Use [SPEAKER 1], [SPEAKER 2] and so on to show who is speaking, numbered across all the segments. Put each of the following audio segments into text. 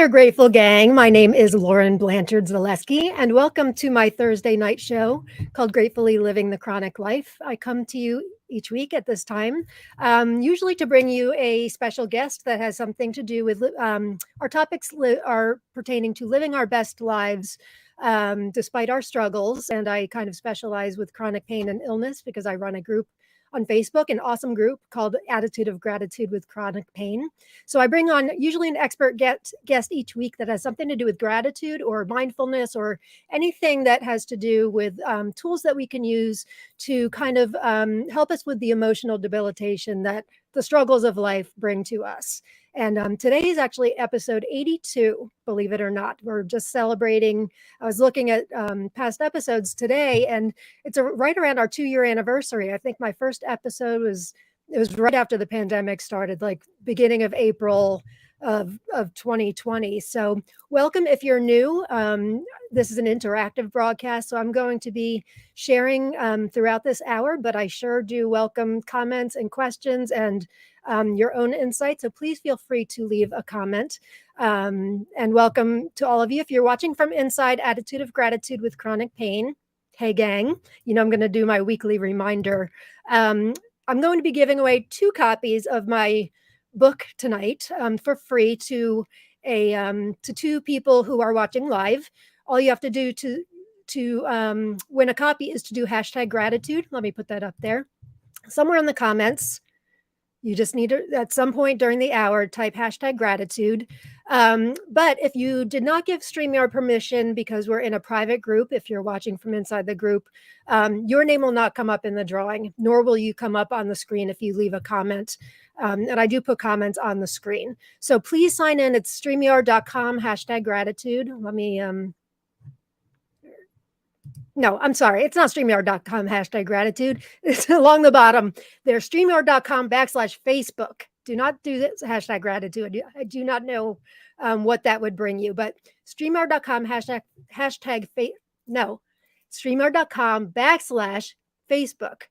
[SPEAKER 1] there, Grateful Gang. My name is Lauren Blanchard Zalewski, and welcome to my Thursday night show called Gratefully Living the Chronic Life. I come to you each week at this time, usually to bring you a special guest that has something to do with our topics are pertaining to living our best lives despite our struggles. And I kind of specialize with chronic pain and illness because I run a group on Facebook, an awesome group called Attitude of Gratitude with Chronic Pain. So I bring on usually an expert guest each week that has something to do with gratitude or mindfulness or anything that has to do with tools that we can use to kind of help us with the emotional debilitation that the struggles of life bring to us. And today is actually episode 82, believe it or not. We're just celebrating. I was looking at past episodes today, and it's right around our 2-year anniversary. I think my first episode was right after the pandemic started, like beginning of April of 2020. So welcome if you're new. This is an interactive broadcast, so I'm going to be sharing throughout this hour, but I sure do welcome comments and questions and your own insights. So please feel free to leave a comment. And welcome to all of you. If you're watching from inside Attitude of Gratitude with Chronic Pain, hey gang, I'm going to do my weekly reminder. I'm going to be giving away 2 copies of my book tonight for free to 2 people who are watching live. All you have to do to win a copy is to do #gratitude. Let me put that up there somewhere in the comments. You just need to, at some point during the hour, type #gratitude. But if you did not give StreamYard permission because we're in a private group, if you're watching from inside the group, your name will not come up in the drawing, nor will you come up on the screen if you leave a comment. And I do put comments on the screen. So please sign in. It's StreamYard.com #gratitude. Let me... No, I'm sorry. It's not StreamYard.com #gratitude. It's along the bottom. There's StreamYard.com /Facebook. Do not do this #gratitude. I do not know what that would bring you, but StreamYard.com StreamYard.com /Facebook.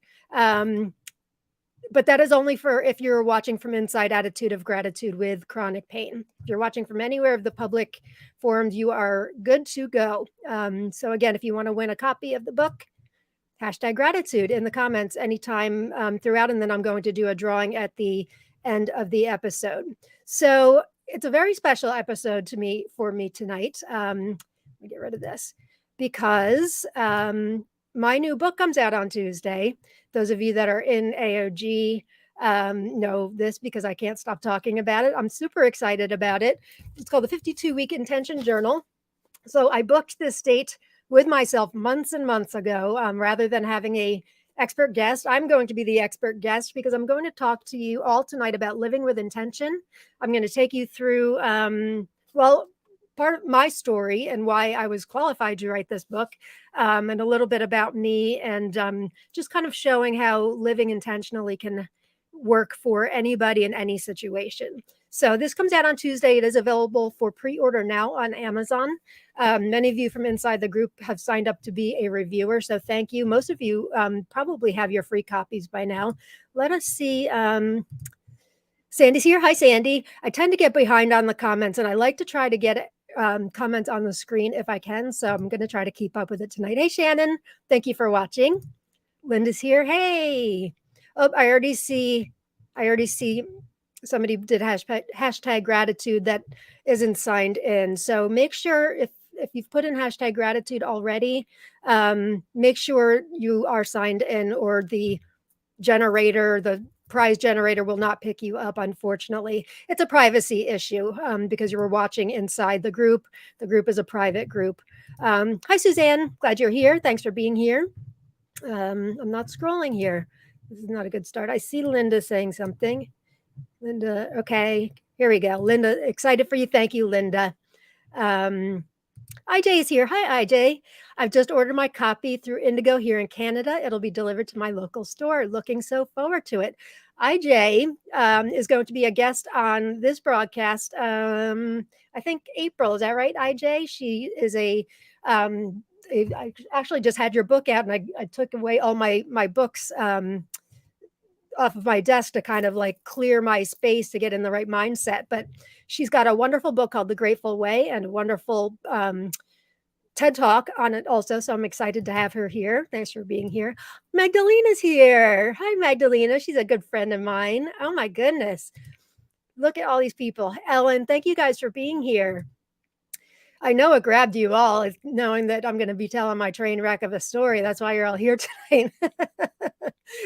[SPEAKER 1] But that is only for if you're watching from inside Attitude of Gratitude with Chronic Pain. If you're watching from anywhere of the public forums, you are good to go. So again, if you want to win a copy of the book, #gratitude in the comments anytime throughout, and then I'm going to do a drawing at the end of the episode. So it's a very special episode for me tonight. Let me get rid of this because my new book comes out on Tuesday. Those of you that are in AOG know this because I can't stop talking about it. I'm super excited about it. It's called the 52-Week Intention Journal. So I booked this date with myself months and months ago. Rather than having a expert guest, I'm going to be the expert guest because I'm going to talk to you all tonight about living with intention. I'm going to take you through, part of my story and why I was qualified to write this book, and a little bit about me, and just kind of showing how living intentionally can work for anybody in any situation. So this comes out on Tuesday. It is available for pre-order now on Amazon. Many of you from inside the group have signed up to be a reviewer, so thank you. Most of you probably have your free copies by now. Let us see. Sandy's here. Hi, Sandy. I tend to get behind on the comments, and I like to try to get comments on the screen if I can. So I'm going to try to keep up with it tonight. Hey, Shannon. Thank you for watching. Linda's here. Hey. Oh, I already see somebody did #gratitude that isn't signed in. So make sure if you've put in #gratitude already, make sure you are signed in, or the prize generator will not pick you up, unfortunately. It's a privacy issue because you were watching inside the group. The group is a private group. Hi, Suzanne. Glad you're here. Thanks for being here. I'm not scrolling here. This is not a good start. I see Linda saying something. Linda, okay. Here we go. Linda, excited for you. Thank you, Linda. IJ is here. Hi, IJ. I've just ordered my copy through Indigo here in Canada. It'll be delivered to my local store. Looking so forward to it. IJ is going to be a guest on this broadcast. I think April. Is that right, IJ? She is I actually just had your book out, and I took away all my books off of my desk to kind of like clear my space to get in the right mindset. But she's got a wonderful book called The Grateful Way and a wonderful TED Talk on it also. So I'm excited to have her here. Thanks for being here. Magdalena's here. Hi, Magdalena. She's a good friend of mine. Oh my goodness. Look at all these people. Ellen, thank you guys for being here. I know it grabbed you all, knowing that I'm going to be telling my train wreck of a story. That's why you're all here tonight.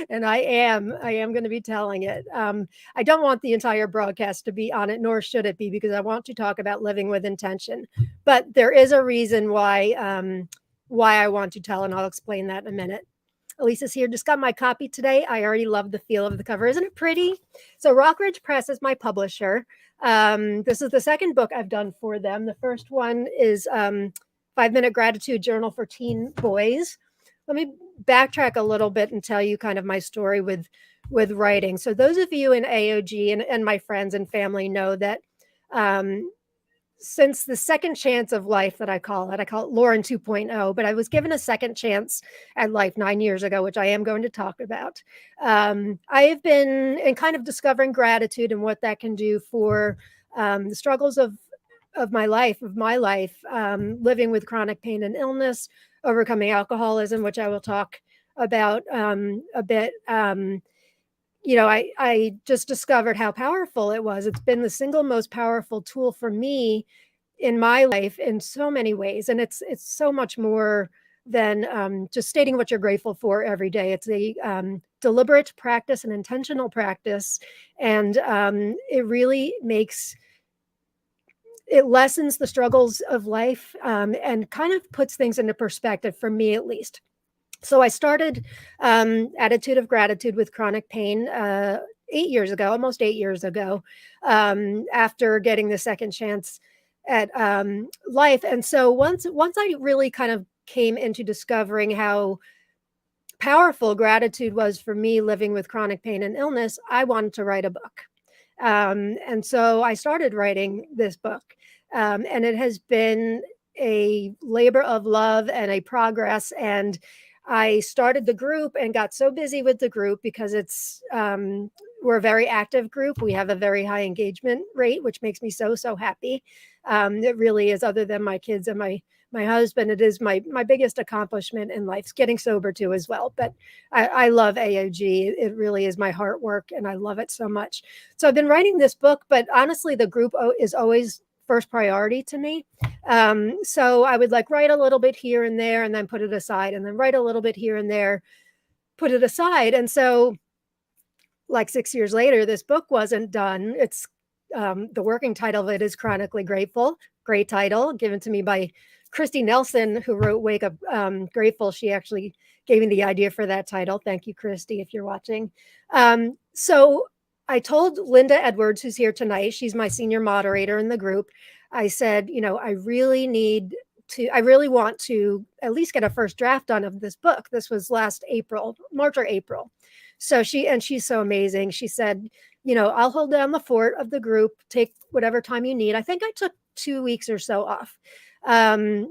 [SPEAKER 1] And I am going to be telling it. I don't want the entire broadcast to be on it, nor should it be, because I want to talk about living with intention. But there is a reason why I want to tell, and I'll explain that in a minute. Elisa's here. Just got my copy today. I already love the feel of the cover. Isn't it pretty? So Rockridge Press is my publisher. This is the second book I've done for them. The first one is 5-Minute Gratitude Journal for Teen Boys. Let me backtrack a little bit and tell you kind of my story with writing. So those of you in AOG and my friends and family know that since the second chance of life that I call it Lauren 2.0, but I was given a second chance at life 9 years ago, which I am going to talk about. I have been in kind of discovering gratitude and what that can do for the struggles of my life, living with chronic pain and illness, overcoming alcoholism, which I will talk about a bit. I just discovered how powerful it was. It's been the single most powerful tool for me in my life in so many ways. And it's so much more than just stating what you're grateful for every day. It's a deliberate practice, an intentional practice. And it really it lessens the struggles of life and kind of puts things into perspective, for me at least. So I started Attitude of Gratitude with chronic pain 8 years ago, almost 8 years ago, after getting the second chance at life. And so once I really kind of came into discovering how powerful gratitude was for me living with chronic pain and illness, I wanted to write a book. And so I started writing this book. And it has been a labor of love and a progress. And I started the group and got so busy with the group because we're a very active group. We have a very high engagement rate, which makes me so happy. It really is, other than my kids and my husband, it is my biggest accomplishment in life. It's getting sober too as well. But I love AOG. It really is my heart work and I love it so much. So I've been writing this book, but honestly, the group is always first priority to me. So I would write a little bit here and there and then put it aside, and then write a little bit here and there, put it aside. And so 6 years later, this book wasn't done. It's the working title of it is Chronically Grateful. Great title, given to me by Christy Nelson, who wrote Wake Up Grateful. She actually gave me the idea for that title. Thank you, Christy, if you're watching. So I told Linda Edwards, who's here tonight, she's my senior moderator in the group. I said, I really want to at least get a first draft done of this book. This was last March or April. So she's so amazing. She said, I'll hold down the fort of the group, take whatever time you need. I think I took 2 weeks or so off. I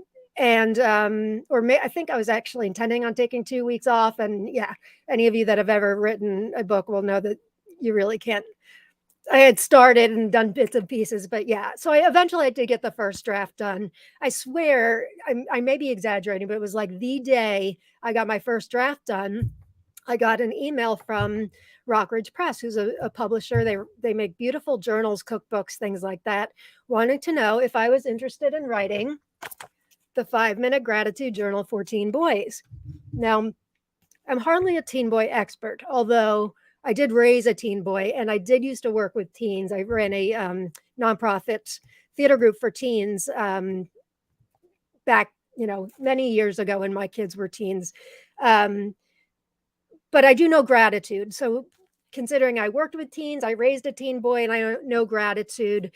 [SPEAKER 1] think I was actually intending on taking 2 weeks off. And yeah, any of you that have ever written a book will know that you really can't. I had started and done bits and pieces, but yeah. So I eventually did get the first draft done. I swear, I may be exaggerating, but it was the day I got my first draft done, I got an email from Rockridge Press, who's a publisher. They make beautiful journals, cookbooks, things like that, wanting to know if I was interested in writing the 5-Minute Gratitude Journal for Teen Boys. Now, I'm hardly a teen boy expert, although I did raise a teen boy and I did used to work with teens. I ran a nonprofit theater group for teens back, many years ago when my kids were teens. But I do know gratitude. So considering I worked with teens, I raised a teen boy, and I know gratitude.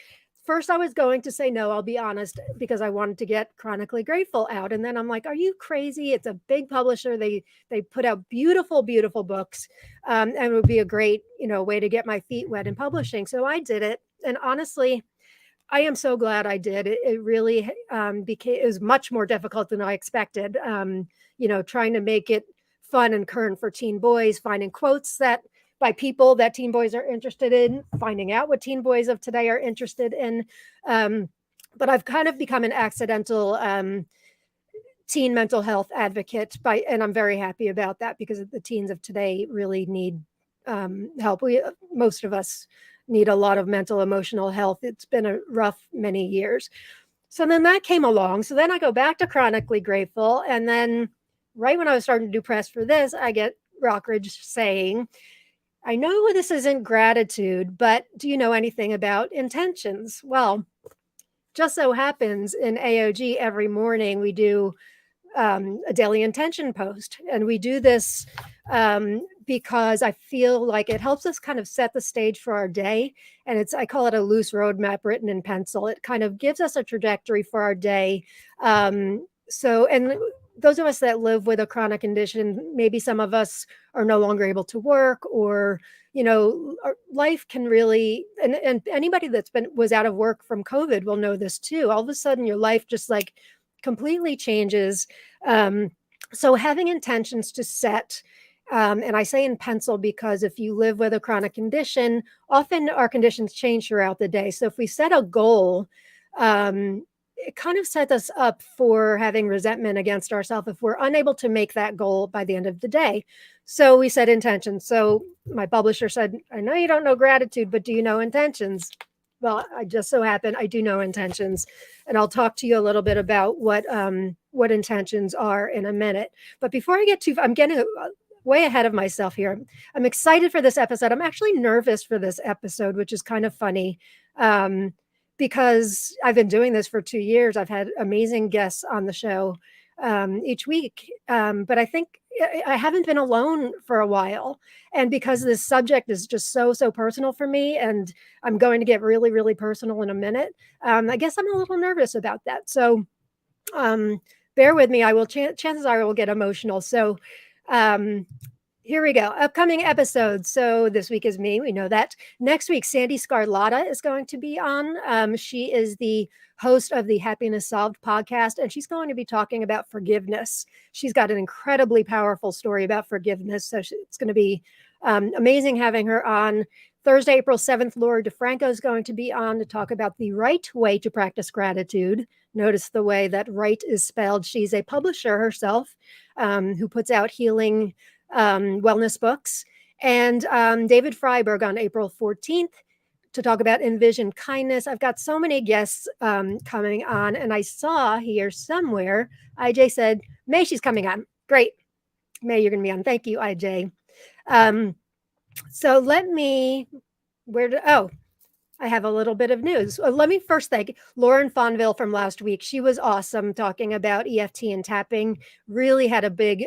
[SPEAKER 1] First, I was going to say no, I'll be honest, because I wanted to get Chronically Grateful out. And then I'm like, are you crazy? It's a big publisher. They put out beautiful, beautiful books. And it would be a great, way to get my feet wet in publishing. So I did it. And honestly, I am so glad I did. It really it was much more difficult than I expected. Trying to make it fun and current for teen boys, finding quotes that by people that teen boys are interested in, finding out what teen boys of today are interested in. But I've kind of become an accidental teen mental health advocate and I'm very happy about that because the teens of today really need help. Most of us need a lot of mental, emotional health. It's been a rough many years. So then that came along. So then I go back to Chronically Grateful. And then right when I was starting to do press for this, I get Rockridge saying, I know this isn't gratitude, but do you know anything about intentions? Well, just so happens in AOG every morning we do a daily intention post. And we do this because I feel like it helps us kind of set the stage for our day. And I call it a loose roadmap written in pencil. It kind of gives us a trajectory for our day. And those of us that live with a chronic condition, maybe some of us are no longer able to work, or life can really, and anybody that's was out of work from COVID will know this too. All of a sudden your life just like completely changes. So having intentions to set, and I say in pencil because if you live with a chronic condition, often our conditions change throughout the day. So if we set a goal, it kind of sets us up for having resentment against ourselves if we're unable to make that goal by the end of the day. So we set intentions. So my publisher said, I know you don't know gratitude, but do you know intentions? Well, I just so happen I do know intentions, and I'll talk to you a little bit about what intentions are in a minute. But before I get I'm getting way ahead of myself here. I'm excited for this episode. I'm actually nervous for this episode, which is kind of funny because I've been doing this for 2 years. I've had amazing guests on the show each week, but I think I haven't been alone for a while. And because this subject is just so personal for me, and I'm going to get really, really personal in a minute, I guess I'm a little nervous about that. So bear with me. Chances are I will get emotional. So here we go. Upcoming episodes. So this week is me. We know that. Next week, Sandy Scarlotta is going to be on. She is the host of the Happiness Solved podcast, and she's going to be talking about forgiveness. She's got an incredibly powerful story about forgiveness. So it's going to be amazing having her on. Thursday, April 7th, Laura DeFranco is going to be on to talk about the right way to practice gratitude. Notice the way that right is spelled. She's a publisher herself who puts out healing wellness books. And David Freiberg on April 14th to talk about envision kindness. I've got so many guests coming on, and I saw here somewhere, IJ said, May, she's coming on. Great. May, you're going to be on. Thank you, IJ. So I have a little bit of news. Let me first thank Lauren Fonville from last week. She was awesome talking about EFT and tapping. Really had a big,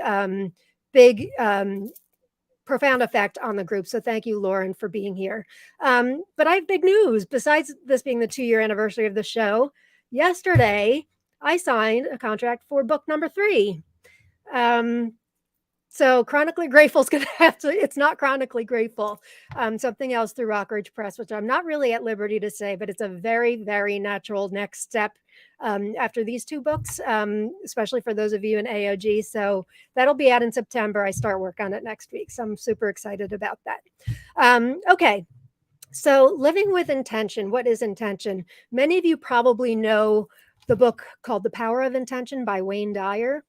[SPEAKER 1] profound effect on the group. So thank you, Lauren, for being here. But I have big news. Besides this being the 2-year anniversary of the show, yesterday I signed a contract for book number 3. So Chronically Grateful is going to have to, it's not Chronically Grateful, something else through Rockridge Press, which I'm not really at liberty to say, but it's a very, very natural next step after these 2 books, especially for those of you in AOG. So that'll be out in September. I start work on it next week. So I'm super excited about that. Okay. So living with intention. What is intention? Many of you probably know the book called The Power of Intention by Wayne Dyer.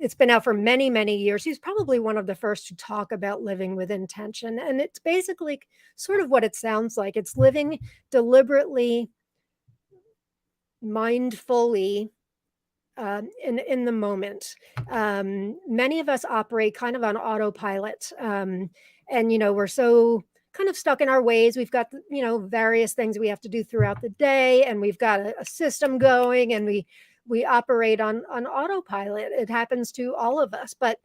[SPEAKER 1] It's been out for many, many years. He's probably one of the first to talk about living with intention. And it's basically sort of what it sounds like. It's living deliberately, mindfully, in the moment. Many of us operate kind of on autopilot. And, we're so kind of stuck in our ways. We've got, various things we have to do throughout the day, and we've got a system going, and we operate on autopilot. It happens to all of us, but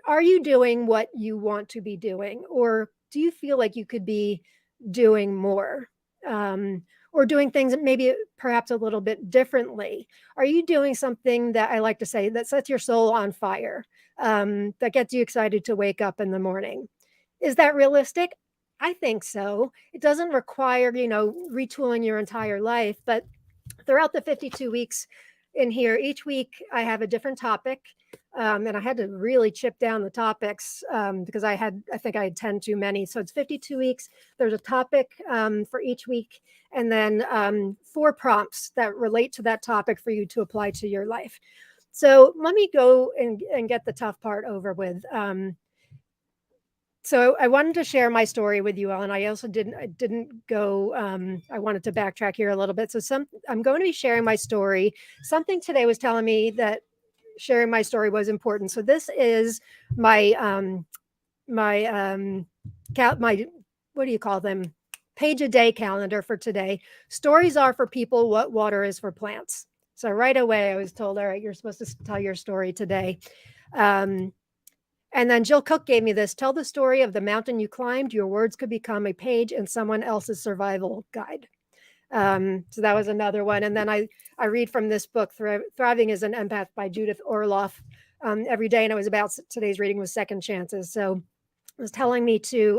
[SPEAKER 1] are you doing what you want to be doing, or do you feel like you could be doing more, or doing things maybe perhaps a little bit differently? Are you doing something that I like to say that sets your soul on fire, that gets you excited to wake up in the morning? Is that realistic? I think so. It doesn't require, retooling your entire life, but throughout the 52 weeks in here, each week I have a different topic. And I had to really chip down the topics because I think I had 10 too many. So it's 52 weeks. There's a topic for each week, and then 4 prompts that relate to that topic for you to apply to your life. So let me go and get the tough part over with. So I wanted to share my story with you all, and I also didn't go. I wanted to backtrack here a little bit. So I'm going to be sharing my story. Something today was telling me that sharing my story was important. So this is my my my what do you call them? Page a day calendar for today. Stories are for people what water is for plants. So right away I was told, all right, you're supposed to tell your story today. And then Jill Cook gave me this: tell the story of the mountain you climbed. Your words could become a page in someone else's survival guide. So that was another one. And then I read from this book, Thriving as an Empath by Judith Orloff, every day. And it was about today's reading was second chances. So it was telling me to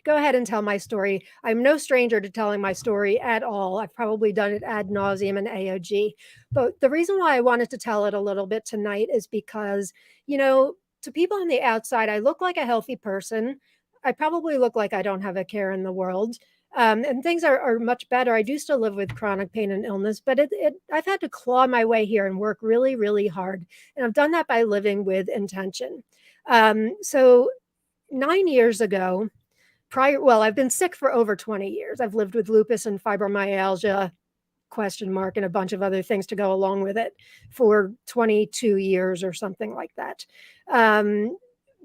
[SPEAKER 1] go ahead and tell my story. I'm no stranger to telling my story at all. I've probably done it ad nauseum in AOG. But the reason why I wanted to tell it a little bit tonight is because, to people on the outside, I look like a healthy person. I probably look like I don't have a care in the world. And things are much better. I do still live with chronic pain and illness, but I've had to claw my way here and work really, really hard. And I've done that by living with intention. So 9 years ago, I've been sick for over 20 years. I've lived with lupus and fibromyalgia, ? And a bunch of other things to go along with it for 22 years or something like that.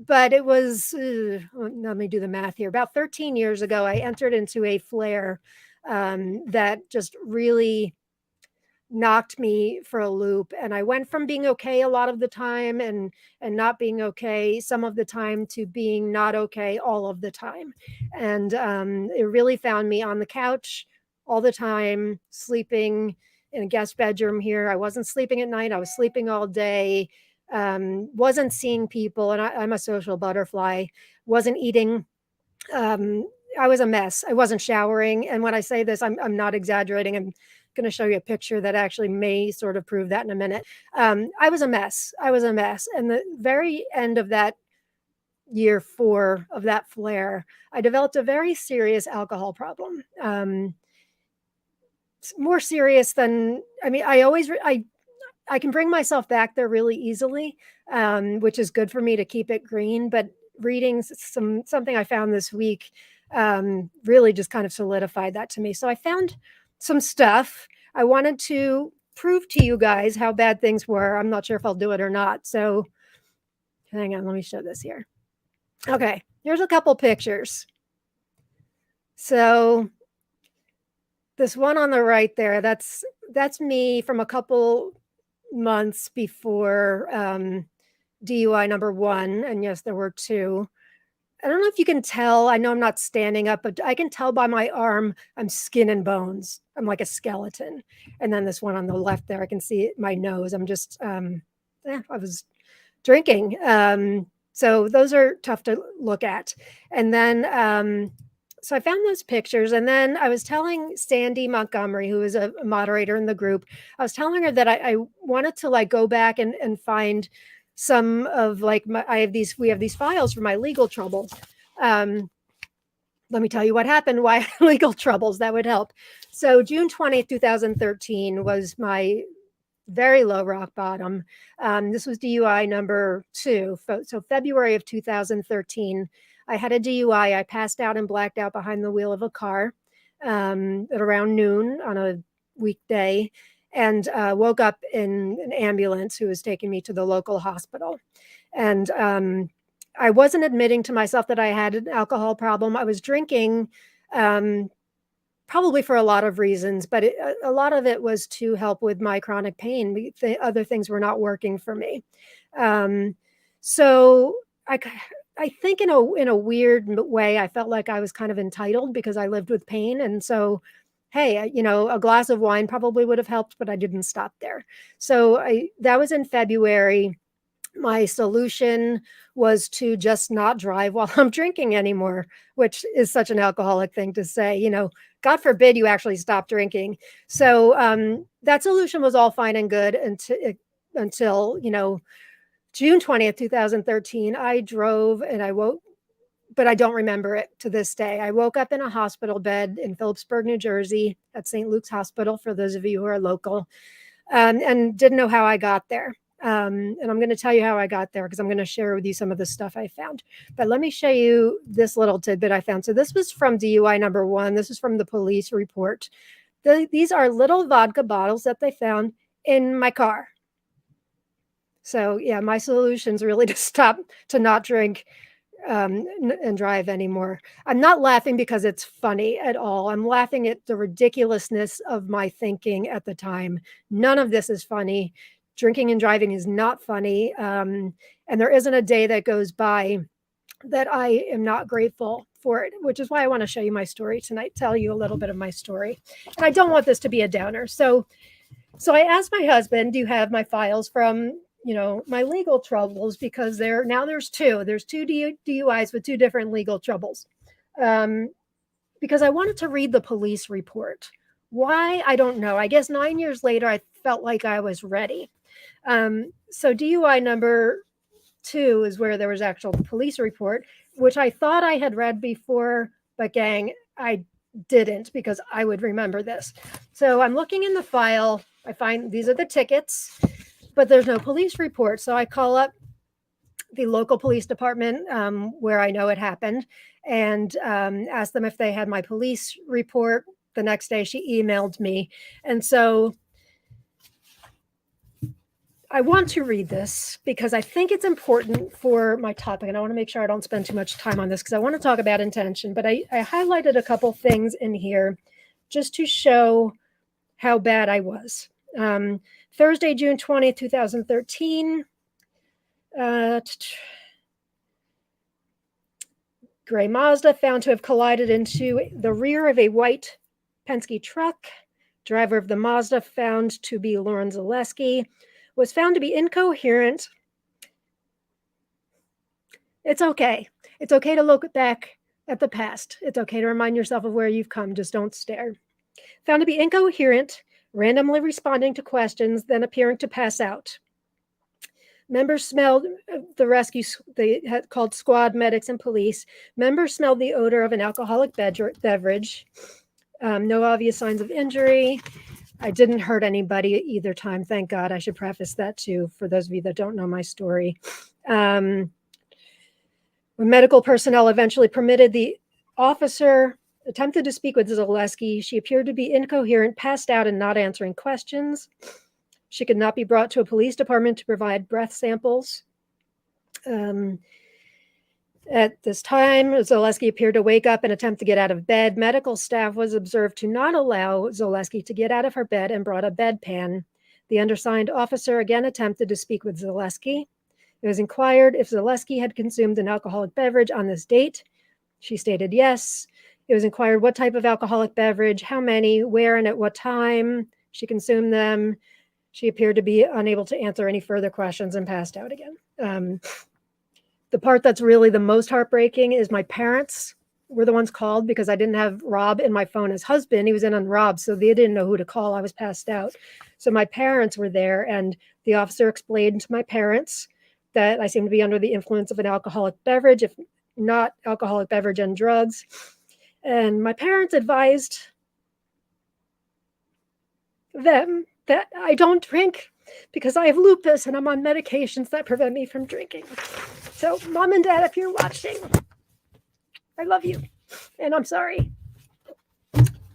[SPEAKER 1] But it was, let me do the math here. About 13 years ago, I entered into a flare that just really knocked me for a loop. And I went from being okay a lot of the time and not being okay some of the time to being not okay all of the time. And it really found me on the couch all the time, sleeping in a guest bedroom here. I wasn't sleeping at night. I was sleeping all day. Wasn't seeing people. And I'm a social butterfly. Wasn't eating. I was a mess. I wasn't showering. And when I say this, I'm not exaggerating. I'm going to show you a picture that actually may sort of prove that in a minute. I was a mess. And the very end of that year 4 of that flare, I developed a very serious alcohol problem. More serious than, I can bring myself back there really easily, which is good for me to keep it green. But reading something I found this week really just kind of solidified that to me. So I found some stuff. I wanted to prove to you guys how bad things were. I'm not sure if I'll do it or not. So hang on, let me show this here. Okay, here's a couple pictures. So this one on the right there, that's me from a couple months before DUI number 1. And yes, there were 2. I don't know if you can tell. I know I'm not standing up, but I can tell by my arm, I'm skin and bones. I'm like a skeleton. And then this one on the left there, I can see my nose. I'm just, I was drinking. So those are tough to look at. And then, so I found those pictures, and then I was telling Sandy Montgomery, who is a moderator in the group, I was telling her that I wanted to like go back and find some of like we have these files for my legal troubles. Let me tell you what happened, why legal troubles, that would help. So June 20th, 2013 was my very low rock bottom. This was DUI number 2. So February of 2013, I had a DUI. I passed out and blacked out behind the wheel of a car at around noon on a weekday, and woke up in an ambulance who was taking me to the local hospital. And I wasn't admitting to myself that I had an alcohol problem. I was drinking probably for a lot of reasons, but a lot of it was to help with my chronic pain. The other things were not working for me. So I think in a weird way, I felt like I was kind of entitled because I lived with pain. And so, hey, a glass of wine probably would have helped, but I didn't stop there. So that was in February. My solution was to just not drive while I'm drinking anymore, which is such an alcoholic thing to say, God forbid you actually stop drinking. So that solution was all fine and good until June 20th, 2013, I drove and I woke, but I don't remember it to this day. I woke up in a hospital bed in Phillipsburg, New Jersey, at St. Luke's Hospital, for those of you who are local, and didn't know how I got there. And I'm going to tell you how I got there because I'm going to share with you some of the stuff I found. But let me show you this little tidbit I found. So this was from DUI number 1. This is from the police report. These are little vodka bottles that they found in my car. So yeah, my solution's really to not drink and drive anymore. I'm not laughing because it's funny at all. I'm laughing at the ridiculousness of my thinking at the time. None of this is funny. Drinking and driving is not funny. And there isn't a day that goes by that I am not grateful for it, which is why I want to show you my story tonight, tell you a little bit of my story. And I don't want this to be a downer. So I asked my husband, do you have my files from, my legal troubles? Because there's two DUIs with 2 different legal troubles. Because I wanted to read the police report. Why? I don't know. I guess 9 years later, I felt like I was ready. So DUI number 2 is where there was actual police report, which I thought I had read before, but gang, I didn't, because I would remember this. So I'm looking in the file. I find these are the tickets, but there's no police report. So I call up the local police department where I know it happened and asked them if they had my police report. The next day she emailed me. And so I want to read this because I think it's important for my topic, and I want to make sure I don't spend too much time on this because I want to talk about intention. But I highlighted a couple things in here just to show how bad I was. Thursday, June 20th, 2013. Gray Mazda found to have collided into the rear of a white Penske truck. Driver of the Mazda, found to be Lauren Zalewski, was found to be incoherent. It's okay. It's okay to look back at the past. It's okay to remind yourself of where you've come. Just don't stare. Found to be incoherent, randomly responding to questions, then appearing to pass out. Members smelled the rescue. They had called squad medics and police. Members smelled the odor of an alcoholic beverage. No obvious signs of injury. I didn't hurt anybody either time. Thank God. I should preface that too, for those of you that don't know my story. When medical personnel eventually permitted the officer attempted to speak with Zalewski, she appeared to be incoherent, passed out, and not answering questions. She could not be brought to a police department to provide breath samples. At this time, Zalewski appeared to wake up and attempt to get out of bed. Medical staff was observed to not allow Zalewski to get out of her bed and brought a bedpan. The undersigned officer again attempted to speak with Zalewski. It was inquired if Zalewski had consumed an alcoholic beverage on this date. She stated yes. It was inquired what type of alcoholic beverage, how many, where, and at what time she consumed them. She appeared to be unable to answer any further questions and passed out again. The part that's really the most heartbreaking is my parents were the ones called because I didn't have Rob in my phone as husband. He was in on Rob, so they didn't know who to call. I was passed out. So my parents were there, and the officer explained to my parents that I seemed to be under the influence of an alcoholic beverage, if not alcoholic beverage and drugs. And my parents advised them that I don't drink because I have lupus and I'm on medications that prevent me from drinking. So Mom and Dad, if you're watching, I love you and I'm sorry.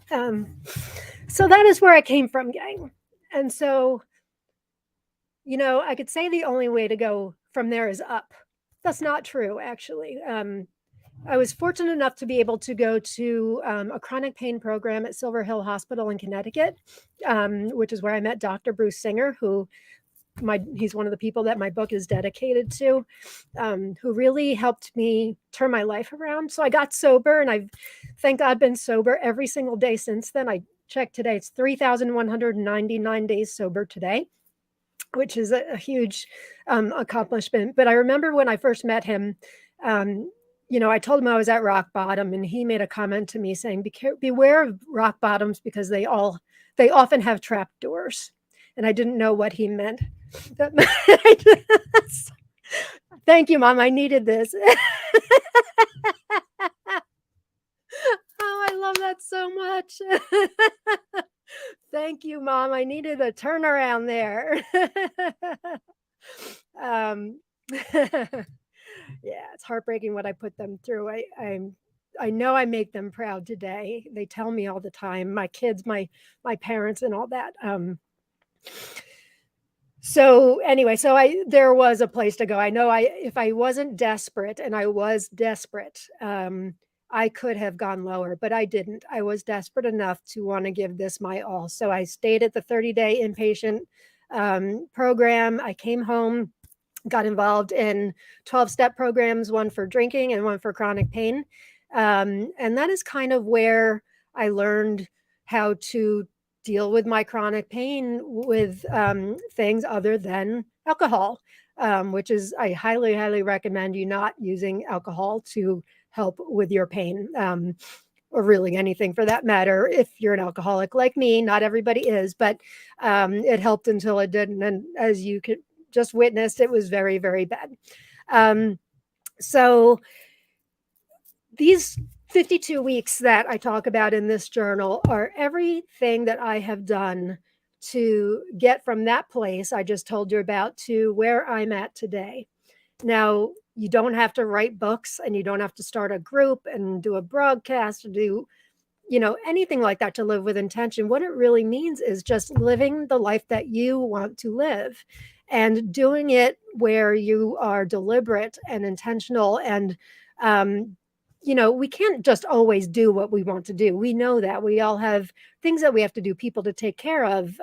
[SPEAKER 1] So that is where I came from, gang. And so, I could say the only way to go from there is up. That's not true, actually. I was fortunate enough to be able to go to a chronic pain program at Silver Hill Hospital in Connecticut, which is where I met Dr. Bruce Singer, he's one of the people that my book is dedicated to, who really helped me turn my life around. So I got sober, and I've, thank God, been sober every single day since then. I checked today. It's 3,199 days sober today, which is a huge accomplishment. But I remember when I first met him, I told him I was at rock bottom, and he made a comment to me saying, beware of rock bottoms because they often have trap doors. And I didn't know what he meant. Thank you, Mom. I needed this. Oh, I love that so much. Thank you, Mom. I needed a turnaround there. um, yeah, it's heartbreaking what I put them through. I know I make them proud today. They tell me all the time. My kids, my parents, and all that. So anyway, so I there was a place to go. I know I if I wasn't desperate, and I was desperate, I could have gone lower, but I didn't. I was desperate enough to want to give this my all. So I stayed at the 30-day inpatient program. I came home, got involved in 12-step programs, one for drinking and one for chronic pain. And that is kind of where I learned how to deal with my chronic pain with things other than alcohol, which is, I highly, highly recommend you not using alcohol to help with your pain. Or really anything for that matter. If you're an alcoholic like me, not everybody is, but it helped until it didn't. And as you could just witnessed, it was very, very bad. So these 52 weeks that I talk about in this journal are everything that I have done to get from that place I just told you about to where I'm at today. Now, you don't have to write books, and you don't have to start a group and do a broadcast or do anything like that to live with intention. What it really means is just living the life that you want to live and doing it where you are deliberate and intentional. And, we can't just always do what we want to do. We know that we all have things that we have to do, people to take care of.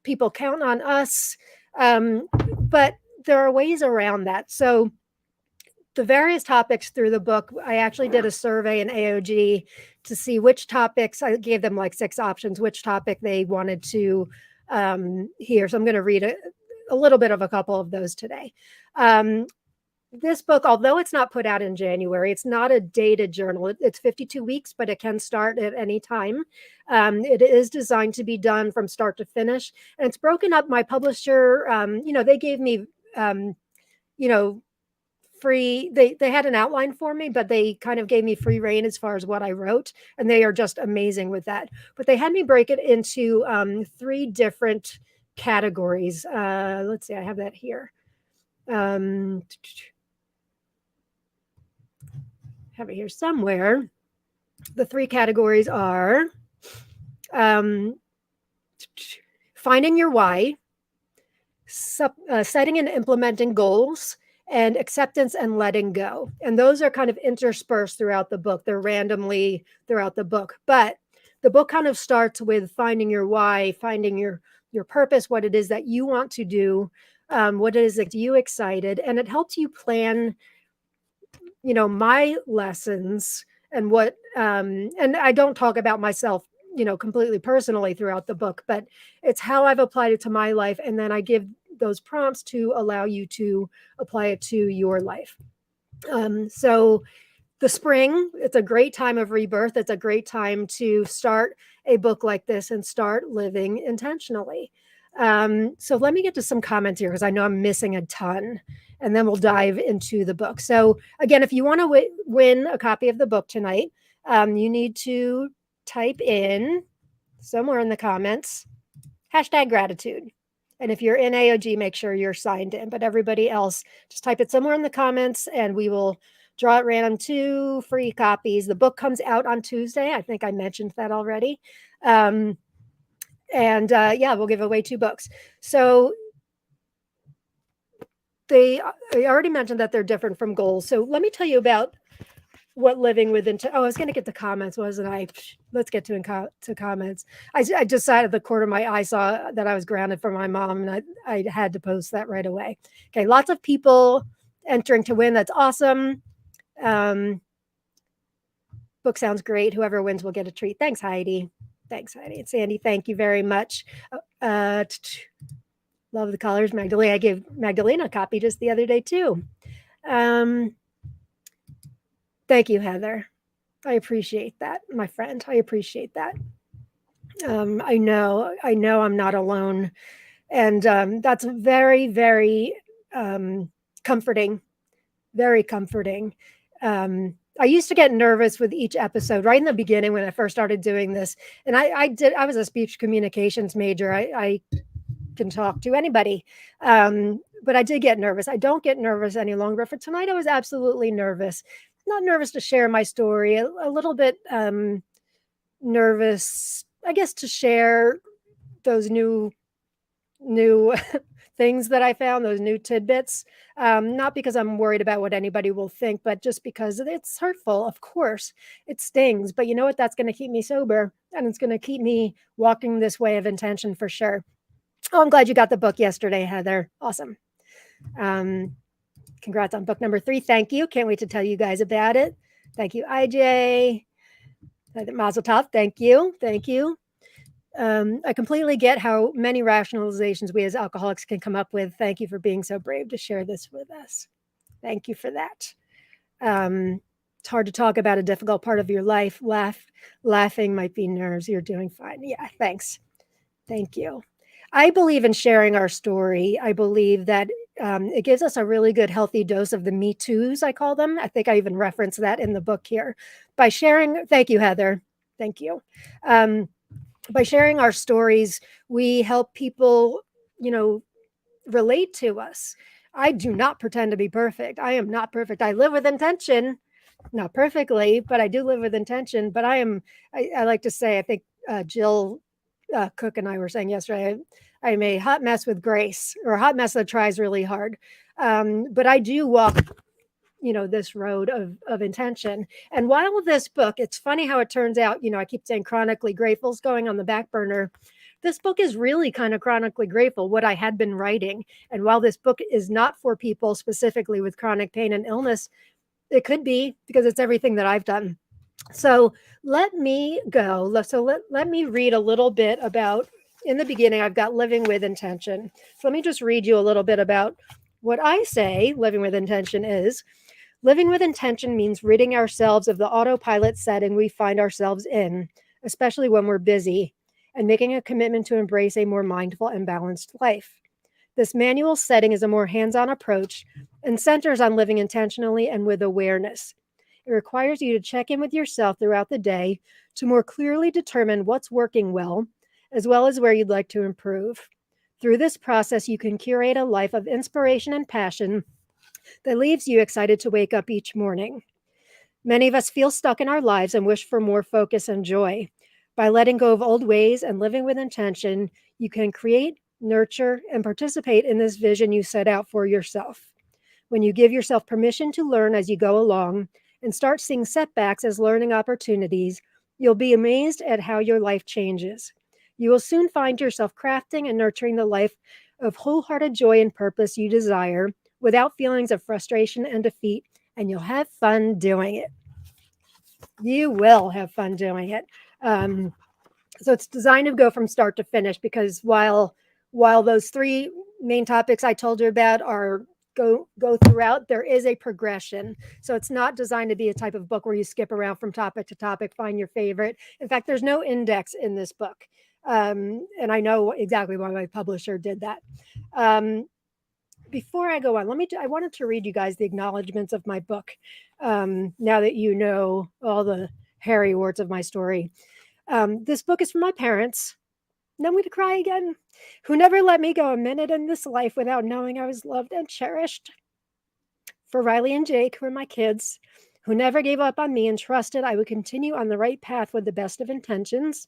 [SPEAKER 1] People count on us. But there are ways around that. So, the various topics through the book, I actually did a survey in AOG to see which topics, I gave them like 6 options, which topic they wanted to hear. So I'm going to read a little bit of a couple of those today. This book, although it's not put out in January, it's not a dated journal. It's 52 weeks, but it can start at any time. It is designed to be done from start to finish. And it's broken up. My publisher, they gave me, free, they had an outline for me, but they kind of gave me free reign as far as what I wrote, and they are just amazing with that. But they had me break it into 3 different categories. Let's see, I have that here. Have it here somewhere. The 3 categories are finding your why, setting and implementing goals, and acceptance and letting go. And those are kind of interspersed throughout the book. They're randomly throughout the book. But the book kind of starts with finding your why, finding your purpose, what it is that you want to do, what it is that you excited. And it helps you plan, my lessons and what, and I don't talk about myself, completely personally throughout the book, but it's how I've applied it to my life. And then I give those prompts to allow you to apply it to your life. So the spring, it's a great time of rebirth. It's a great time to start a book like this and start living intentionally. So let me get to some comments here because I know I'm missing a ton, and then we'll dive into the book. So again, if you want to win a copy of the book tonight, you need to type in somewhere in the comments, #gratitude. And if you're in AOG, make sure you're signed in. But everybody else, just type it somewhere in the comments, and we will draw at random 2 free copies. The book comes out on Tuesday. I think I mentioned that already. We'll give away 2 books. So I already mentioned that they're different from goals. So let me tell you about what living with I was going to get to comments, wasn't I? Let's get to comments. I just out of the corner of my eye saw that I was grounded for my mom, and I had to post that right away. Okay, lots of people entering to win. That's awesome. Book sounds great. Whoever wins will get a treat. Thanks, Heidi. Thanks, Heidi. And Sandy, thank you very much. Love the colors. Magdalena, I gave Magdalena a copy just the other day too. Thank you, Heather. I appreciate that, my friend. I appreciate that. I know I'm not alone. And that's very, very comforting, very comforting. I used to get nervous with each episode right in the beginning when I first started doing this. And I was a speech communications major. I can talk to anybody. But I did get nervous. I don't get nervous any longer. But for tonight, I was absolutely nervous. Not nervous to share my story, a little bit nervous, I guess, to share those new things that I found, those new tidbits. Not because I'm worried about what anybody will think, but just because it's hurtful. Of course, it stings. But you know what? That's going to keep me sober, and it's going to keep me walking this way of intention for sure. Oh, I'm glad you got the book yesterday, Heather. Awesome. Congrats on book number 3. Thank you. Can't wait to tell you guys about it. Thank you, IJ. Mazel tov. Thank you. Thank you. I completely get how many rationalizations we as alcoholics can come up with. Thank you for being so brave to share this with us. Thank you for that. It's hard to talk about a difficult part of your life. Laughing might be nerves. You're doing fine. Yeah, thanks. Thank you. I believe in sharing our story. I believe that it gives us a really good, healthy dose of the Me Too's, I call them. I think I even reference that in the book here. By sharing, thank you, Heather. Thank you. By sharing our stories, we help people, relate to us. I do not pretend to be perfect. I am not perfect. I live with intention, not perfectly, but I do live with intention. But I like to say, I think Jill Cook and I were saying yesterday, I'm a hot mess with grace, or a hot mess that tries really hard. But I do walk this road of intention. And while this book, it's funny how it turns out, I keep saying chronically grateful is going on the back burner. This book is really kind of chronically grateful, what I had been writing. And while this book is not for people specifically with chronic pain and illness, it could be, because it's everything that I've done. So let me go. So let me read a little bit about, in the beginning, I've got living with intention. So let me just read you a little bit about what I say living with intention is. Living with intention means ridding ourselves of the autopilot setting we find ourselves in, especially when we're busy, and making a commitment to embrace a more mindful and balanced life. This manual setting is a more hands-on approach and centers on living intentionally and with awareness. It requires you to check in with yourself throughout the day to more clearly determine what's working well as where you'd like to improve. Through this process, you can curate a life of inspiration and passion that leaves you excited to wake up each morning. Many of us feel stuck in our lives and wish for more focus and joy. By letting go of old ways and living with intention, you can create, nurture, and participate in this vision you set out for yourself. When you give yourself permission to learn as you go along and start seeing setbacks as learning opportunities, you'll be amazed at how your life changes. You will soon find yourself crafting and nurturing the life of wholehearted joy and purpose you desire without feelings of frustration and defeat, and you'll have fun doing it. You will have fun doing it. So it's designed to go from start to finish, because while those 3 main topics I told you about are go throughout, there is a progression. So it's not designed to be a type of book where you skip around from topic to topic, find your favorite. In fact, there's no index in this book. And I know exactly why my publisher did that. Before I go on, I wanted to read you guys the acknowledgments of my book. Now that you know all the hairy words of my story. This book is from my parents. And I'm going to cry again. Who never let me go a minute in this life without knowing I was loved and cherished. For Riley and Jake, who are my kids, who never gave up on me and trusted I would continue on the right path with the best of intentions.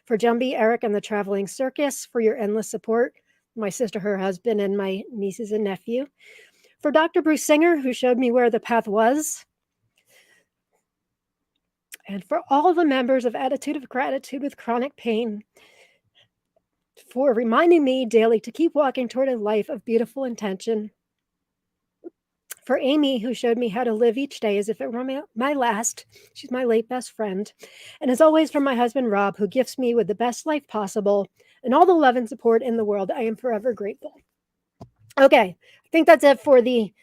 [SPEAKER 1] For Jumbie, Eric, and the traveling circus, for your endless support. My sister, her husband, and my nieces and nephew. For Dr. Bruce Singer, who showed me where the path was. And for all the members of Attitude of Gratitude with chronic pain, for reminding me daily to keep walking toward a life of beautiful intention. For Amy, who showed me how to live each day as if it were my last. She's my late best friend. And as always, for my husband, Rob, who gifts me with the best life possible and all the love and support in the world. I am forever grateful. Okay, I think that's it for the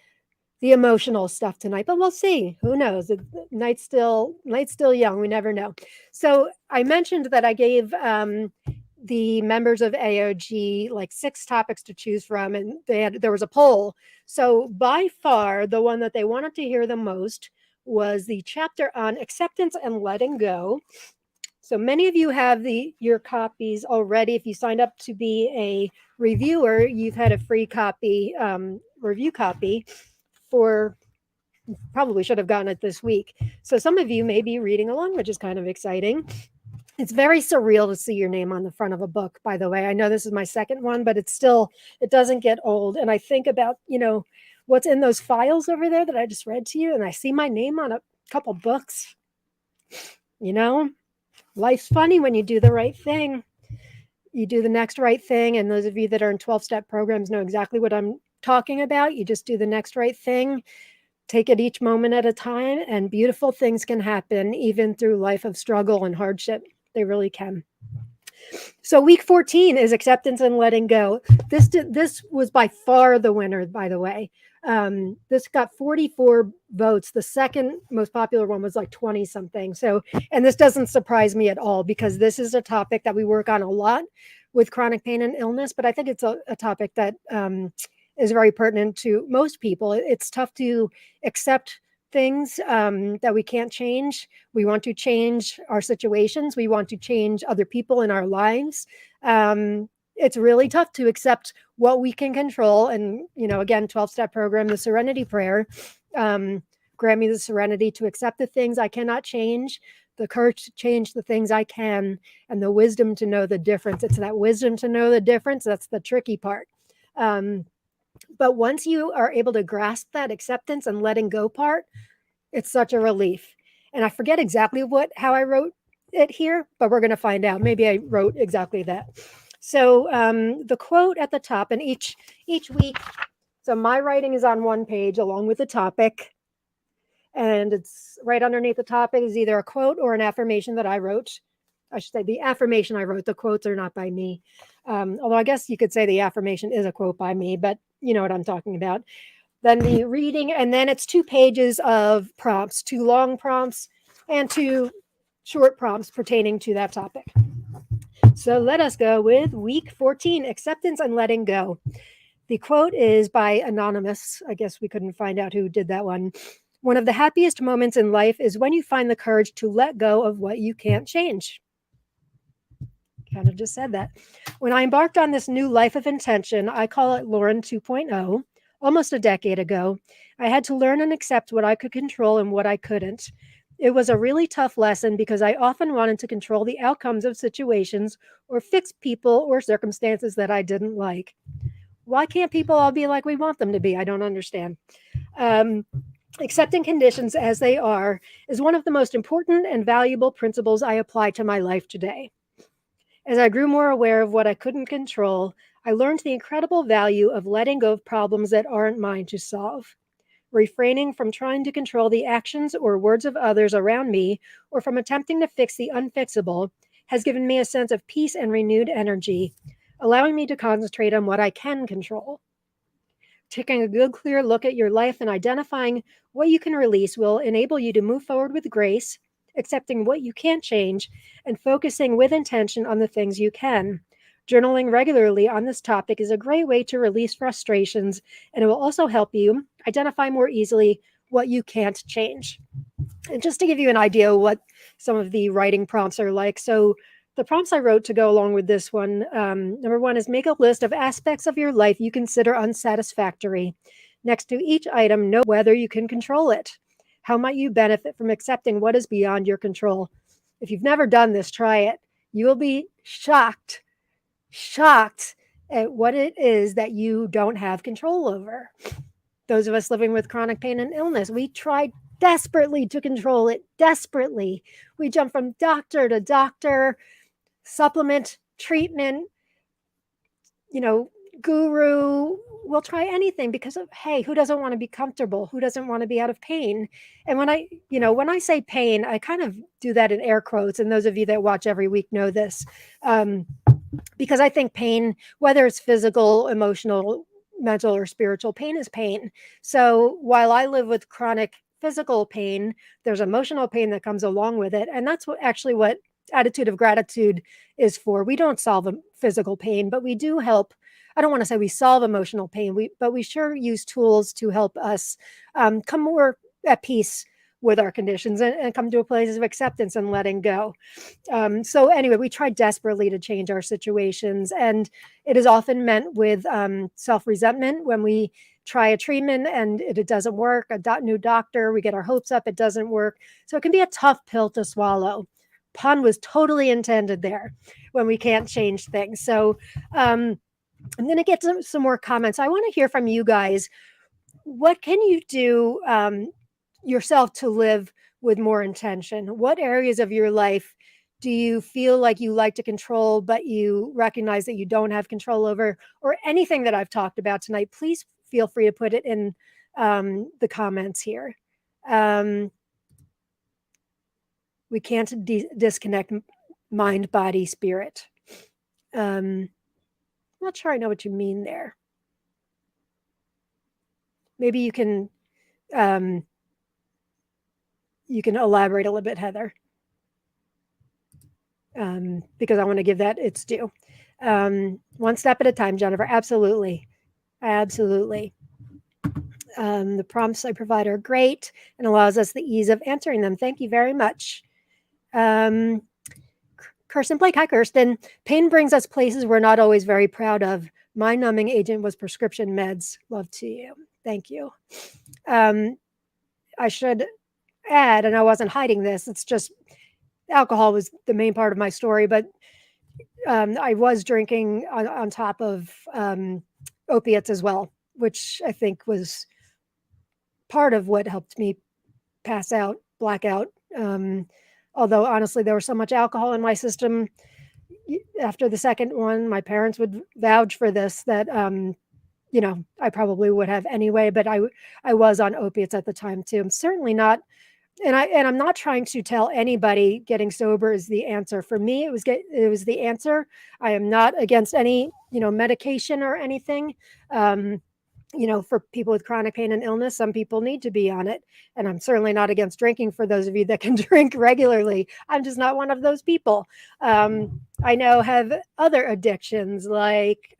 [SPEAKER 1] emotional stuff tonight, but we'll see. Who knows? The night's still young. We never know. So I mentioned that I gave the members of AOG like 6 topics to choose from, and there was a poll. So by far, the one that they wanted to hear the most was the chapter on acceptance and letting go. So many of you have your copies already. If you signed up to be a reviewer, you've had a free copy, review copy for, probably should have gotten it this week. So some of you may be reading along, which is kind of exciting. It's very surreal to see your name on the front of a book, by the way. I know this is my second one, but it doesn't get old. And I think about, what's in those files over there that I just read to you, and I see my name on a couple books. Life's funny when you do the right thing. You do the next right thing. And those of you that are in 12-step programs know exactly what I'm talking about. You just do the next right thing. Take it each moment at a time, and beautiful things can happen even through life of struggle and hardship. They really can. So week 14 is acceptance and letting go. This was by far the winner, by the way. This got 44 votes. The second most popular one was like 20 something. So, and this doesn't surprise me at all, because this is a topic that we work on a lot with chronic pain and illness, but I think it's a topic that is very pertinent to most people. It's tough to accept things that we can't change. We want to change our situations. We want to change other people in our lives. It's really tough to accept what we can control. And, again, 12-step program, the serenity prayer, grant me the serenity to accept the things I cannot change, the courage to change the things I can, and the wisdom to know the difference. It's that wisdom to know the difference. That's the tricky part. But once you are able to grasp that acceptance and letting go part, it's such a relief. And I forget exactly how I wrote it here, but we're going to find out. Maybe I wrote exactly that. So the quote at the top, and each week, so my writing is on one page along with the topic. And it's right underneath the topic is either a quote or an affirmation that I wrote. I should say the affirmation I wrote. The quotes are not by me. Although I guess you could say the affirmation is a quote by me, but you know what I'm talking about. Then the reading, and then it's 2 pages of prompts, 2 long prompts and 2 short prompts pertaining to that topic. So let us go with week 14, acceptance and letting go. The quote is by Anonymous. I guess we couldn't find out who did that one. One of the happiest moments in life is when you find the courage to let go of what you can't change. Kind of just said that. When I embarked on this new life of intention, I call it Lauren 2.0, almost a decade ago, I had to learn and accept what I could control and what I couldn't. It was a really tough lesson because I often wanted to control the outcomes of situations or fix people or circumstances that I didn't like. Why can't people all be like we want them to be? I don't understand. Accepting conditions as they are is one of the most important and valuable principles I apply to my life today. As I grew more aware of what I couldn't control, I learned the incredible value of letting go of problems that aren't mine to solve. Refraining from trying to control the actions or words of others around me, or from attempting to fix the unfixable, has given me a sense of peace and renewed energy, allowing me to concentrate on what I can control. Taking a good, clear look at your life and identifying what you can release will enable you to move forward with grace, accepting what you can't change, and focusing with intention on the things you can. Journaling regularly on this topic is a great way to release frustrations, and it will also help you identify more easily what you can't change. And just to give you an idea of what some of the writing prompts are like, so the prompts I wrote to go along with this one, number 1 is make a list of aspects of your life you consider unsatisfactory. Next to each item, know whether you can control it. How might you benefit from accepting what is beyond your control? If you've never done this, try it. You will be shocked at what it is that you don't have control over. Those of us living with chronic pain and illness, we try desperately to control it, desperately. We jump from doctor to doctor, supplement, treatment, guru. We'll try anything because of, hey, who doesn't want to be comfortable? Who doesn't want to be out of pain? And when I say pain, I kind of do that in air quotes. And those of you that watch every week know this, because I think pain, whether it's physical, emotional, mental, or spiritual, pain is pain. So while I live with chronic physical pain, there's emotional pain that comes along with it. And that's what attitude of gratitude is for. We don't solve physical pain, but we do help. I don't want to say we solve emotional pain, but we sure use tools to help us come more at peace with our conditions and come to a place of acceptance and letting go. So anyway, we try desperately to change our situations, and it is often meant with self-resentment when we try a treatment and it doesn't work, new doctor, we get our hopes up, it doesn't work. So it can be a tough pill to swallow. Pun was totally intended there when we can't change things. So I'm going to get some more comments. I want to hear from you guys. What can you do yourself to live with more intention? What areas of your life do you feel like you like to control, but you recognize that you don't have control over? Or anything that I've talked about tonight, please feel free to put it in the comments here. We can't disconnect mind, body, spirit. I'm not sure I know what you mean there. Maybe you can elaborate a little bit, Heather, because I want to give that its due. One step at a time, Jennifer. Absolutely. Absolutely. The prompts I provide are great and allows us the ease of answering them. Thank you very much. Kirsten Blake. Hi, Kirsten. Pain brings us places we're not always very proud of. My numbing agent was prescription meds. Love to you. Thank you. I should add, and I wasn't hiding this, it's just alcohol was the main part of my story, but I was drinking on top of opiates as well, which I think was part of what helped me pass out, black out. Although honestly, there was so much alcohol in my system after the second one, my parents would vouch for this, that I probably would have anyway, but I was on opiates at the time too. I'm certainly not, and I'm not trying to tell anybody getting sober is the answer. For me, it was the answer. I am not against any, medication or anything. For people with chronic pain and illness, some people need to be on it. And I'm certainly not against drinking for those of you that can drink regularly. I'm just not one of those people. I know have other addictions like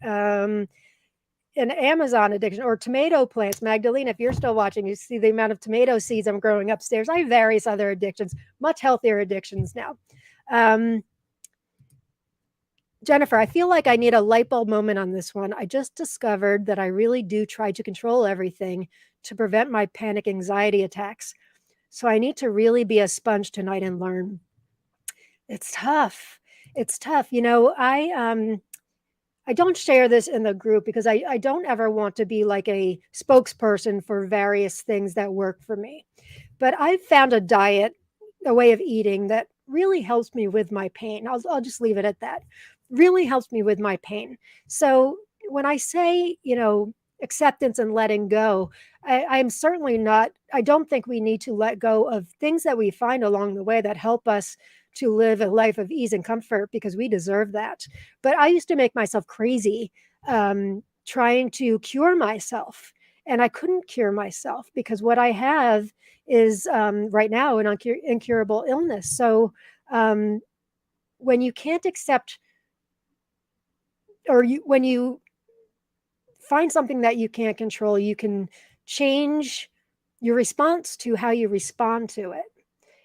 [SPEAKER 1] an Amazon addiction or tomato plants. Magdalena, if you're still watching, you see the amount of tomato seeds I'm growing upstairs. I have various other addictions, much healthier addictions now. Jennifer, I feel like I need a light bulb moment on this one. I just discovered that I really do try to control everything to prevent my panic anxiety attacks. So I need to really be a sponge tonight and learn. It's tough. It's tough. I don't share this in the group because I don't ever want to be like a spokesperson for various things that work for me. But I've found a diet, a way of eating that really helps me with my pain. I'll just leave it at that. Really helps me with my pain. So when I say, acceptance and letting go, I'm certainly not, I don't think we need to let go of things that we find along the way that help us to live a life of ease and comfort, because we deserve that. But I used to make myself crazy trying to cure myself. And I couldn't cure myself because what I have is right now an incurable illness. So when you can't accept, or when you find something that you can't control, you can change your response to how you respond to it.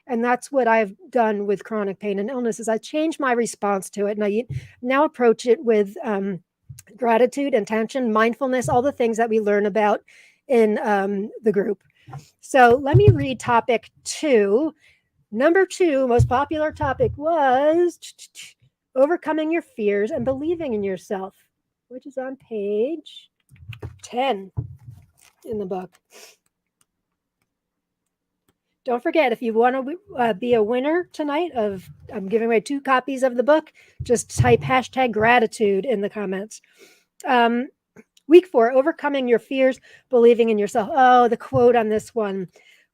[SPEAKER 1] And that's what I've done with chronic pain and illness, is I changed my response to it. And I now approach it with gratitude, intention, mindfulness, all the things that we learn about in the group. So let me read topic 2. Number 2, most popular topic was overcoming your fears and believing in yourself, which is on page 10 in the book. Don't forget, if you want to be a winner tonight I'm giving away 2 copies of the book, just type #gratitude in the comments. Week 4, overcoming your fears, believing in yourself. Oh, the quote on this one,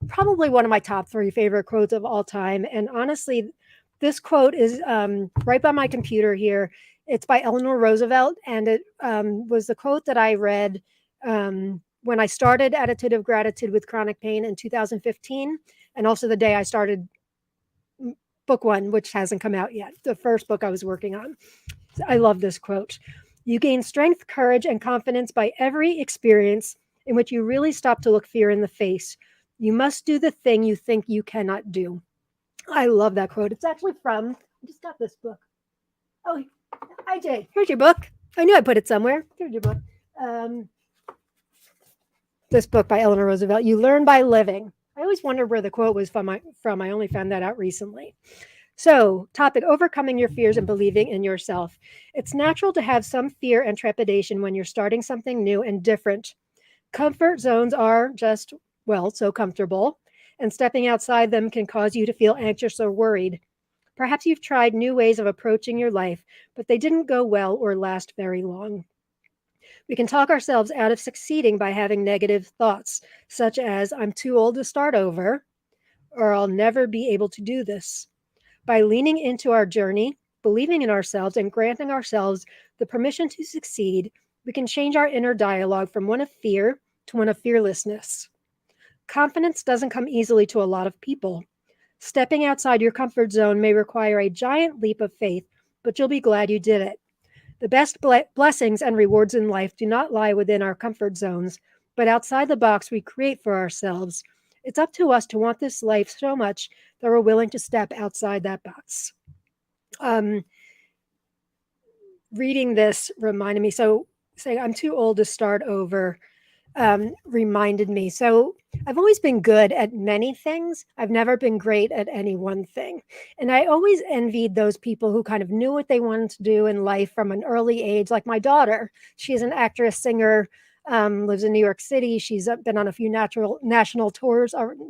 [SPEAKER 1] probably one of my top 3 favorite quotes of all time. And honestly, this quote is right by my computer here. It's by Eleanor Roosevelt, and it was the quote that I read when I started Attitude of Gratitude with chronic pain in 2015, and also the day I started book one, which hasn't come out yet, the first book I was working on. I love this quote. You gain strength, courage, and confidence by every experience in which you really stop to look fear in the face. You must do the thing you think you cannot do. I love that quote. It's actually from, I just got this book. Oh, hi, Jay. Here's your book. I knew I put it somewhere. Here's your book. This book by Eleanor Roosevelt. You learn by living. I always wondered where the quote was from. I only found that out recently. So, topic, overcoming your fears and believing in yourself. It's natural to have some fear and trepidation when you're starting something new and different. Comfort zones are just, well, so comfortable, and stepping outside them can cause you to feel anxious or worried. Perhaps you've tried new ways of approaching your life, but they didn't go well or last very long. We can talk ourselves out of succeeding by having negative thoughts, such as, I'm too old to start over, or I'll never be able to do this. By leaning into our journey, believing in ourselves, and granting ourselves the permission to succeed, we can change our inner dialogue from one of fear to one of fearlessness. Confidence doesn't come easily to a lot of people. Stepping outside your comfort zone may require a giant leap of faith, but you'll be glad you did it. The best blessings and rewards in life do not lie within our comfort zones, but outside the box we create for ourselves. It's up to us to want this life so much that we're willing to step outside that box. Reading this reminded me, so saying I'm too old to start over reminded me. So I've always been good at many things. I've never been great at any one thing. And I always envied those people who kind of knew what they wanted to do in life from an early age, like my daughter. She's an actress, singer, lives in New York City. She's been on a few national tours already.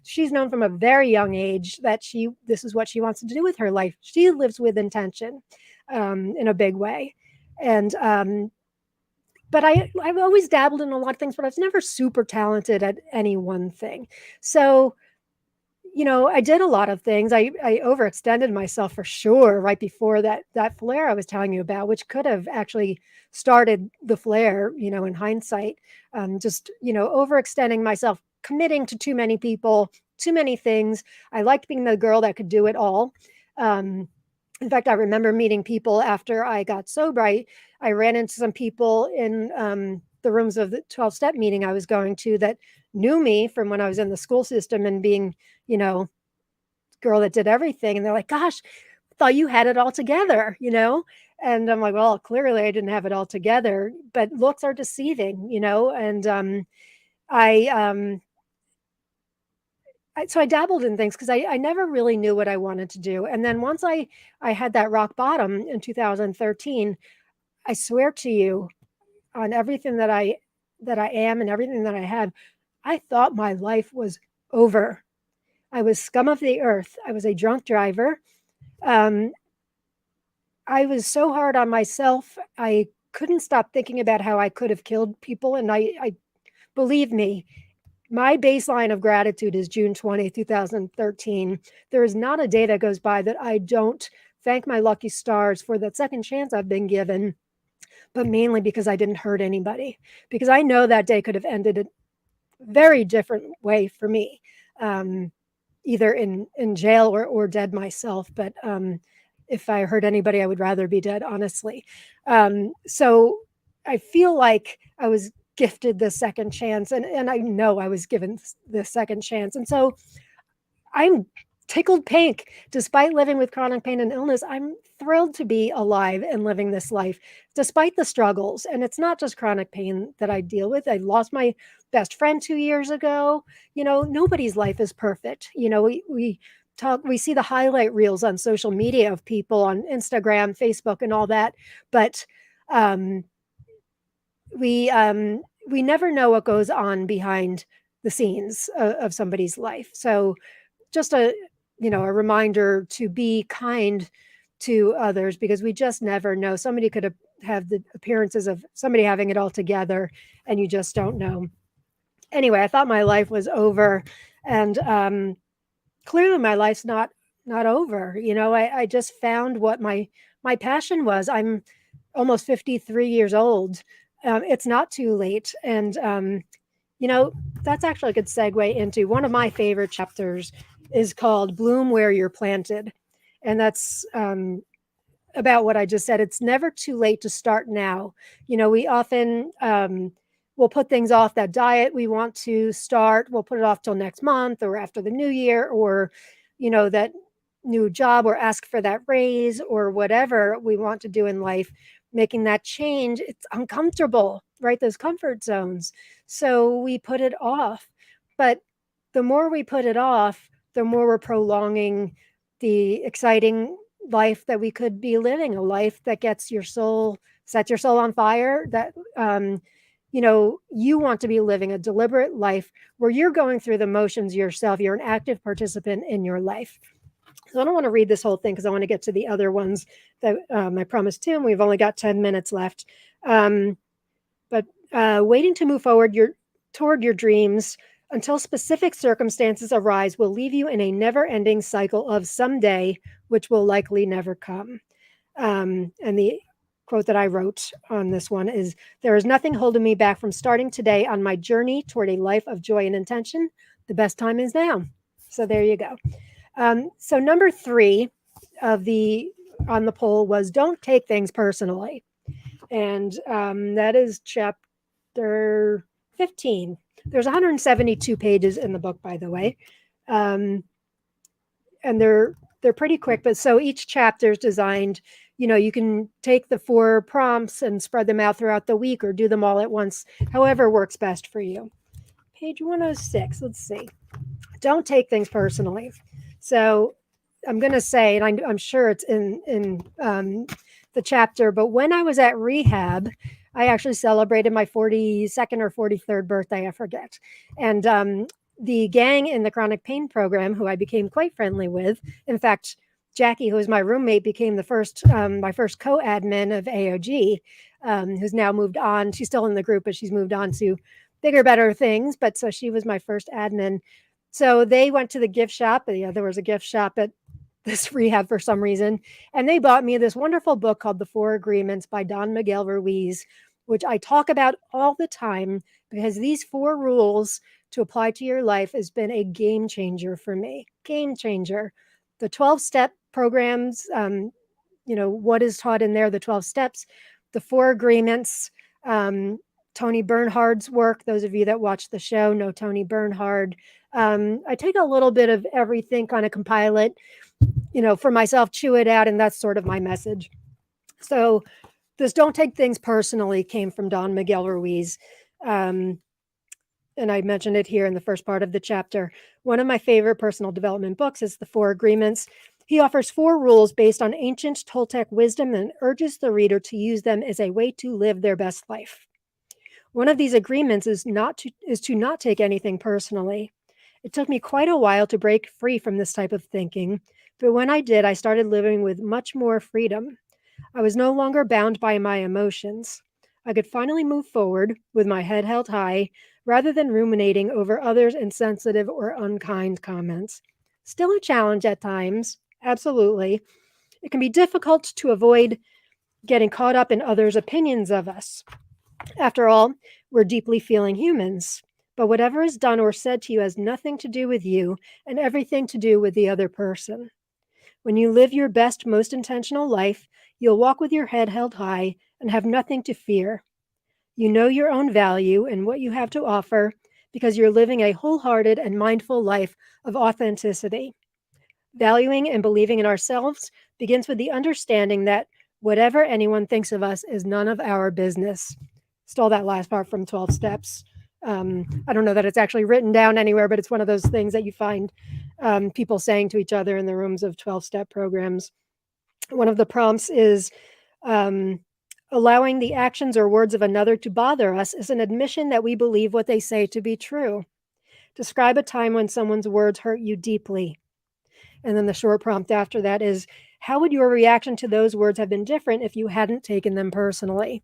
[SPEAKER 1] She's known from a very young age that this is what she wants to do with her life. She lives with intention in a big way. And but I've always dabbled in a lot of things, but I was never super talented at any one thing. So, I did a lot of things. I overextended myself for sure right before that flare I was telling you about, which could have actually started the flare, in hindsight. Just, overextending myself, committing to too many people, too many things. I liked being the girl that could do it all. In fact, I remember meeting people after I got sober. I ran into some people in the rooms of the 12-step meeting I was going to that knew me from when I was in the school system and being, girl that did everything. And they're like, gosh, I thought you had it all together, And I'm like, well, clearly I didn't have it all together, but looks are deceiving, and so I dabbled in things because I never really knew what I wanted to do. And then once I had that rock bottom in 2013, I swear to you on everything that I am and everything that I have, I thought my life was over. I was scum of the earth. I was a drunk driver. I was so hard on myself. I couldn't stop thinking about how I could have killed people. And I believe me, my baseline of gratitude is June 20, 2013. There is not a day that goes by that I don't thank my lucky stars for that second chance I've been given, but mainly because I didn't hurt anybody. Because I know that day could have ended a very different way for me, either in jail or dead myself. But if I hurt anybody, I would rather be dead, honestly. So I feel like I was gifted the second chance, and I know I was given the second chance. And so I'm tickled pink. Despite living with chronic pain and illness, I'm thrilled to be alive and living this life, despite the struggles. And it's not just chronic pain that I deal with. I lost my best friend 2 years ago. Nobody's life is perfect. We see the highlight reels on social media of people on Instagram, Facebook, and all that. But we never know what goes on behind the scenes of somebody's life. So just a reminder to be kind to others, because we just never know. Somebody could have the appearances of somebody having it all together, and you just don't know. Anyway, I thought my life was over, and clearly my life's not over. I just found what my passion was. I'm almost 53 years old. It's not too late. And, that's actually a good segue into one of my favorite chapters is called Bloom Where You're Planted. And that's about what I just said. It's never too late to start now. We often will put things off. That diet we want to start, we'll put it off till next month or after the new year, or, that new job, or ask for that raise, or whatever we want to do in life. Making that change, it's uncomfortable, right? Those comfort zones. So we put it off. But the more we put it off, the more we're prolonging the exciting life that we could be living, a life that sets your soul on fire, that you want to be living a deliberate life where you're going through the motions yourself. You're an active participant in your life. So I don't want to read this whole thing because I want to get to the other ones that I promised Tim. We've only got 10 minutes left. But waiting to move forward toward your dreams until specific circumstances arise will leave you in a never-ending cycle of someday, which will likely never come. And the quote that I wrote on this one is, "There is nothing holding me back from starting today on my journey toward a life of joy and intention. The best time is now." So there you go. So number 3 on the poll was, don't take things personally. And that is chapter 15. There's 172 pages in the book, by the way. And they're pretty quick, but so each chapter is designed, you can take the 4 prompts and spread them out throughout the week, or do them all at once, however works best for you. Page 106, let's see. Don't take things personally. So I'm going to say, and I'm sure it's in the chapter, but when I was at rehab, I actually celebrated my 42nd or 43rd birthday, I forget. And the gang in the chronic pain program, who I became quite friendly with, in fact, Jackie, who was my roommate, became my first co-admin of AOG, who's now moved on. She's still in the group, but she's moved on to bigger, better things. But so she was my first admin. So they went to the gift shop. There was a gift shop at this rehab for some reason. And they bought me this wonderful book called The 4 Agreements by Don Miguel Ruiz, which I talk about all the time, because these 4 rules to apply to your life has been a game changer for me. Game changer. The 12-step programs, what is taught in there, the 12 steps, the 4 agreements, Tony Bernhard's work. Those of you that watch the show know Tony Bernhard. I take a little bit of everything, kind of compile it, for myself, chew it out, and that's sort of my message. So this don't take things personally came from Don Miguel Ruiz. And I mentioned it here in the first part of the chapter. One of my favorite personal development books is The 4 Agreements. He offers 4 rules based on ancient Toltec wisdom and urges the reader to use them as a way to live their best life. One of these agreements is to not take anything personally. It took me quite a while to break free from this type of thinking, but when I did, I started living with much more freedom. I was no longer bound by my emotions. I could finally move forward with my head held high, rather than ruminating over others' insensitive or unkind comments. Still a challenge at times, absolutely. It can be difficult to avoid getting caught up in others' opinions of us. After all, we're deeply feeling humans. But whatever is done or said to you has nothing to do with you and everything to do with the other person. When you live your best, most intentional life, you'll walk with your head held high and have nothing to fear. You know your own value and what you have to offer because you're living a wholehearted and mindful life of authenticity. Valuing and believing in ourselves begins with the understanding that whatever anyone thinks of us is none of our business. Stole that last part from 12 Steps. I don't know that it's actually written down anywhere, but it's one of those things that you find people saying to each other in the rooms of 12-step programs. One of the prompts is allowing the actions or words of another to bother us is an admission that we believe what they say to be true. Describe a time when someone's words hurt you deeply. And then the short prompt after that is, how would your reaction to those words have been different if you hadn't taken them personally?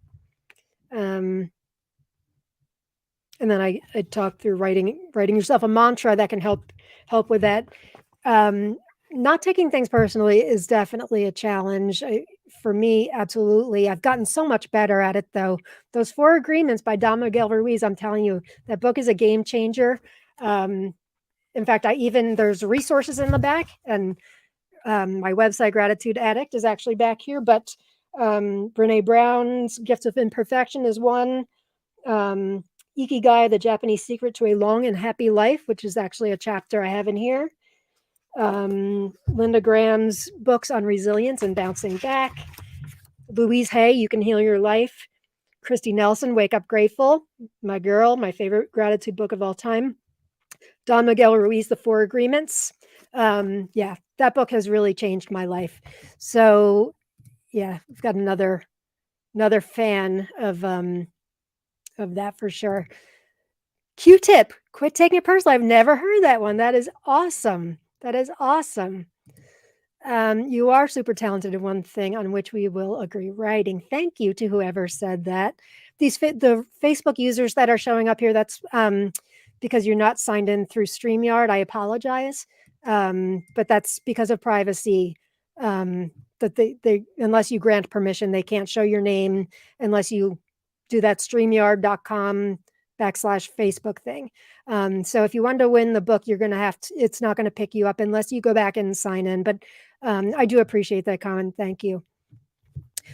[SPEAKER 1] And then I talked through writing yourself a mantra that can help with that. Not taking things personally is definitely a challenge. For me, absolutely. I've gotten so much better at it, though. Those 4 Agreements by Don Miguel Ruiz, I'm telling you, that book is a game changer. In fact, there's resources in the back, and my website, Gratitude Addict, is actually back here. But Brene Brown's Gift of Imperfection is one. Ikigai, The Japanese Secret to a Long and Happy Life, which is actually a chapter I have in here. Linda Graham's books on resilience and bouncing back. Louise Hay, You Can Heal Your Life. Christy Nelson, Wake Up Grateful. My girl, my favorite gratitude book of all time. Don Miguel Ruiz, The Four Agreements. Yeah, that book has really changed my life. So yeah, I've got another fan of that for sure. Q-Tip, Quit Taking It Personally. I've never heard that one. That is awesome. That is awesome. You are super talented in one thing on which we will agree. Writing. Thank you to whoever said that. The Facebook users that are showing up here, that's because you're not signed in through StreamYard. I apologize. But that's because of privacy. That they unless you grant permission, they can't show your name unless you do that StreamYard.com/Facebook thing. So if you want to win the book, you're going to have to, it's not going to pick you up unless you go back and sign in. But I do appreciate that comment. Thank you.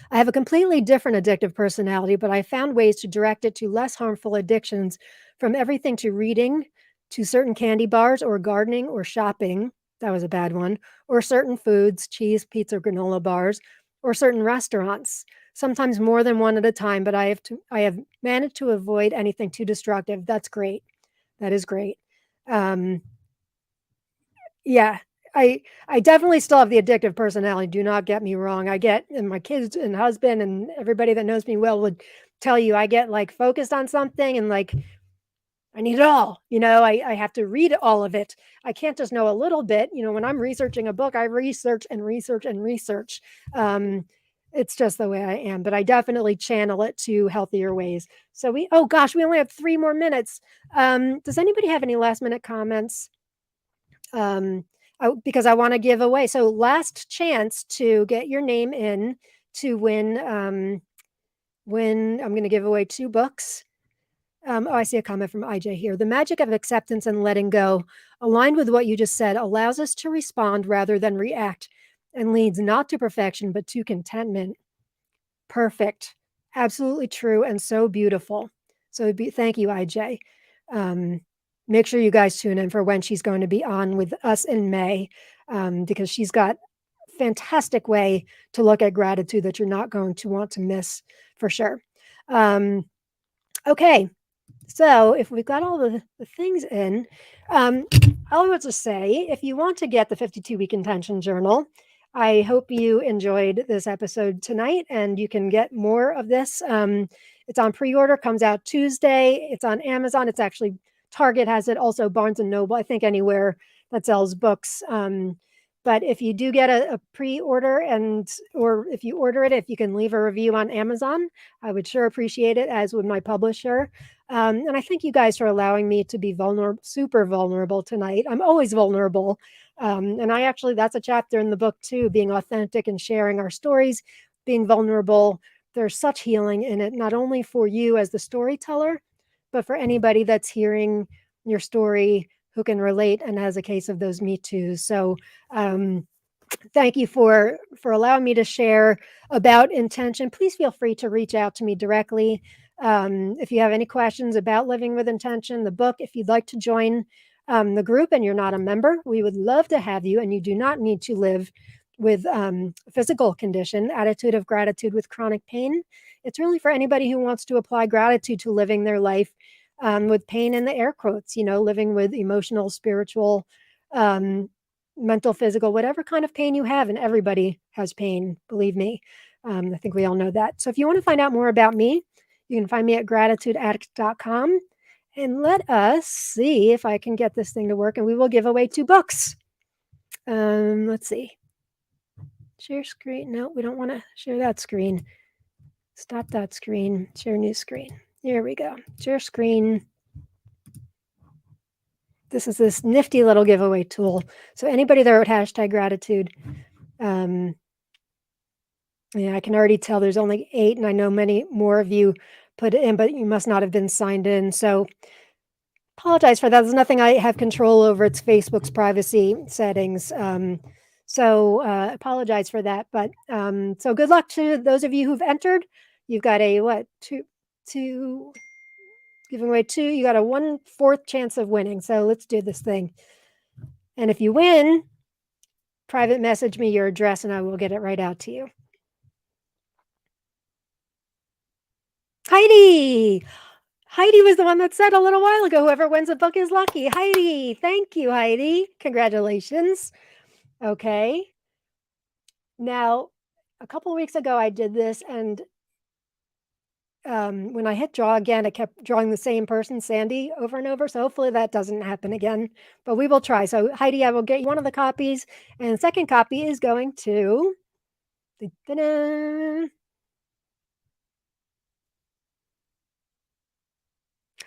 [SPEAKER 1] I have a completely different addictive personality, but I found ways to direct it to less harmful addictions, from everything to reading, to certain candy bars, or gardening, or shopping. That was a bad one. Or certain foods, cheese, pizza, granola bars, or certain restaurants. Sometimes more than one at a time, but I have managed to avoid anything too destructive. That's great. That is great. Yeah, I definitely still have the addictive personality. Do not get me wrong. And my kids and husband and everybody that knows me well would tell you I get like focused on something and like I need it all. I have to read all of it. I can't just know a little bit. When I'm researching a book, I research and research and research. It's just the way I am, but I definitely channel it to healthier ways. So oh gosh, we only have 3 more minutes. Does anybody have any last minute comments? Because I want to give away. So last chance to get your name in to win. I'm going to give away 2 books. I see a comment from IJ here. The magic of acceptance and letting go, aligned with what you just said, allows us to respond rather than react, and leads not to perfection, but to contentment. Perfect. Absolutely true. And so beautiful. So thank you, IJ. Make sure you guys tune in for when she's going to be on with us in May, because she's got a fantastic way to look at gratitude that you're not going to want to miss for sure. Okay. So if we've got all the things in, I would just say, if you want to get the 52-week intention journal, I hope you enjoyed this episode tonight, and you can get more of this. It's on pre-order, comes out Tuesday. It's on Amazon. It's actually Target has it, also Barnes and Noble, I think anywhere that sells books. But if you do get a pre-order or if you order it, if you can leave a review on Amazon, I would sure appreciate it, as would my publisher. And I thank you guys for allowing me to be super vulnerable tonight. I'm always vulnerable. And that's a chapter in the book too, being authentic and sharing our stories, being vulnerable. There's such healing in it, not only for you as the storyteller, but for anybody that's hearing your story who can relate and has a case of those Me Too's. So thank you for allowing me to share about intention. Please feel free to reach out to me directly. If you have any questions about living with intention, the book, if you'd like to join the group and you're not a member, we would love to have you. And you do not need to live with physical condition, attitude of gratitude with chronic pain. It's really for anybody who wants to apply gratitude to living their life with pain in the air quotes, living with emotional, spiritual, mental, physical, whatever kind of pain you have. And everybody has pain, believe me. I think we all know that. So if you want to find out more about me, you can find me at gratitudeaddict.com. And let us see if I can get this thing to work, and we will give away 2 books. Let's see. Share screen. No, we don't want to share that screen. Stop that screen. Share new screen. There we go. Share screen. This is this nifty little giveaway tool. So anybody that wrote #gratitude, I can already tell there's only 8, and I know many more of you put it in, but you must not have been signed in. So Apologize for that. There's nothing I have control over. It's Facebook's privacy settings. So apologize for that. But so good luck to those of you who've entered. You've got a what? Two, giving away two. You got a 1/4 chance of winning. So let's do this thing. And if you win, private message me your address and I will get it right out to you. Heidi. Heidi was the one that said a little while ago, whoever wins a book is lucky. Heidi, thank you, Heidi. Congratulations. Okay. Now, a couple of weeks ago, I did this, and when I hit draw again, it kept drawing the same person, Sandy, over and over. So hopefully that doesn't happen again, but we will try. So Heidi, I will get you one of the copies, and the second copy is going to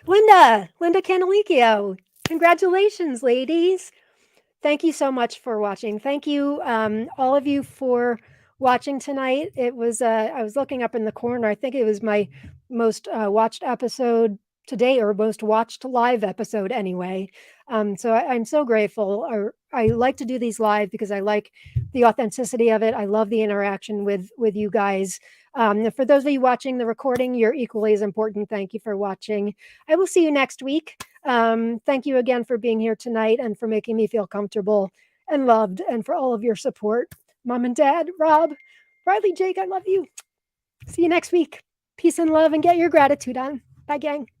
[SPEAKER 1] Linda Canalicchio. Congratulations, ladies. Thank you so much for watching. Thank you, all of you, for watching tonight. It was, I was looking up in the corner. I think it was my most watched episode today, or most watched live episode anyway. So I'm so grateful. I like to do these live because I like the authenticity of it. I love the interaction with you guys. For those of you watching the recording, you're equally as important. Thank you for watching. I will see you next week. Thank you again for being here tonight and for making me feel comfortable and loved, and for all of your support. Mom and Dad, Rob, Riley, Jake, I love you. See you next week. Peace and love, and get your gratitude on. Bye, gang.